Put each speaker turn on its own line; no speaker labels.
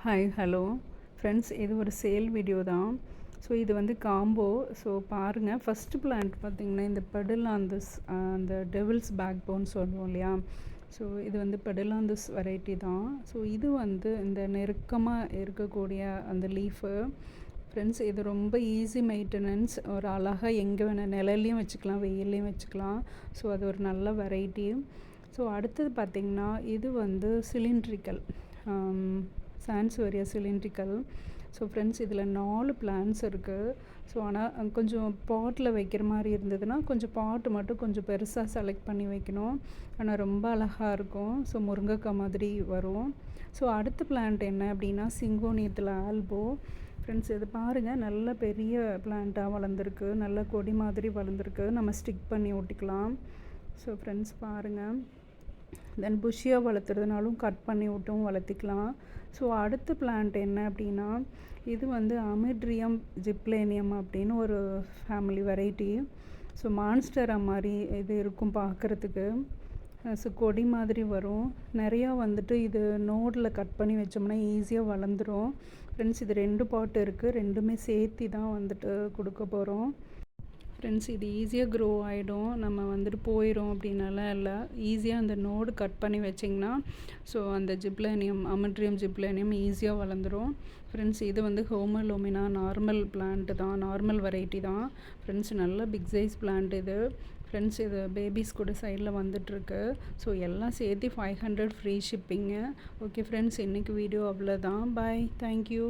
Hi hello friends, இது ஒரு sale video தான். ஸோ இது வந்து காம்போ. ஸோ பாருங்கள், ஃபஸ்ட்டு பிளான்ட் பார்த்திங்கன்னா இந்த பெடலாந்தஸ், அந்த டெவில்ஸ் பேக் போன் சொல்லுவோம் இல்லையா. ஸோ இது வந்து பெடலாந்தஸ் வெரைட்டி தான். ஸோ இது வந்து இந்த நெருக்கமாக இருக்கக்கூடிய அந்த லீஃபு ஃப்ரெண்ட்ஸ், இது ரொம்ப ஈஸி மெயின்டெனன்ஸ். ஒரு அழகாக எங்கே வேணால் நிழல்லையும் வச்சுக்கலாம், வெயில்லையும் வச்சுக்கலாம். ஸோ அது ஒரு நல்ல வெரைட்டி. ஸோ அடுத்தது பார்த்திங்கன்னா இது வந்து சிலிண்ட்ரிக்கல் சான்ஸ்வேரியா சிலிண்ட்ரிக்கல். ஸோ ஃப்ரெண்ட்ஸ், இதில் 4 பிளான்ஸ் இருக்குது. ஸோ ஆனால் கொஞ்சம் பாட்டில் வைக்கிற மாதிரி இருந்ததுன்னா கொஞ்சம் பாட்டு மட்டும் கொஞ்சம் பெருசாக செலக்ட் பண்ணி வைக்கணும். ஆனால் ரொம்ப அழகாக இருக்கும். ஸோ முருங்கைக்காய் மாதிரி வரும். ஸோ அடுத்த பிளான்ட் என்ன அப்படின்னா சிங்கோனியத்தில் ஆல்போ. ஃப்ரெண்ட்ஸ், இது பாருங்கள், நல்ல பெரிய பிளான்ட்டாக வளர்ந்துருக்கு, நல்ல கொடி மாதிரி வளர்ந்துருக்கு. நம்ம ஸ்டிக் பண்ணி ஒட்டிக்கலாம். ஸோ ஃப்ரெண்ட்ஸ் பாருங்கள், தென் புஷ்ஷியாக வளர்த்துறதுனாலும் கட் பண்ணி விட்டும் வளர்த்திக்கலாம். ஸோ அடுத்த பிளான்ட் என்ன அப்படின்னா இது வந்து அமிட்ரியம் ஜிப்ளேனியம் அப்படின்னு ஒரு ஃபேமிலி வெரைட்டி. ஸோ மான்ஸ்டரா மாதிரி இது இருக்கும் பார்க்குறதுக்கு. ஸோ கொடி மாதிரி வரும். நிறையா வந்துட்டு இது நோடில் கட் பண்ணி வச்சோம்னா ஈஸியாக வளர்ந்துடும். ஃப்ரெண்ட்ஸ், இது 2 பாட்டு இருக்குது, ரெண்டுமே சேர்த்தி தான் வந்துட்டு கொடுக்க போகிறோம். ஃப்ரெண்ட்ஸ், இது ஈஸியாக க்ரோ ஆகிடும். நம்ம வந்துட்டு போயிடும் அப்படின்னாலாம் இல்லை. ஈஸியாக அந்த நோடு கட் பண்ணி வச்சிங்கன்னா ஸோ அந்த ஜிப்ளேனியம், அமிட்ரியம் ஜிப்ளேனியம் ஈஸியாக வளர்ந்துடும். ஃப்ரெண்ட்ஸ், இது வந்து ஹோமலோமினா நார்மல் பிளான்ட்டு தான், நார்மல் வெரைட்டி தான். ஃப்ரெண்ட்ஸ், நல்ல பிக் சைஸ் பிளான்ட் இது. ஃப்ரெண்ட்ஸ், இது பேபிஸ் கூட சைடில் வந்துட்டுருக்கு. ஸோ எல்லாம் சேர்த்து 500 ஃப்ரீ ஷிப்பிங்கு. ஓகே ஃப்ரெண்ட்ஸ், இன்றைக்கி வீடியோ அவ்வளோதான். பாய், தேங்க்யூ.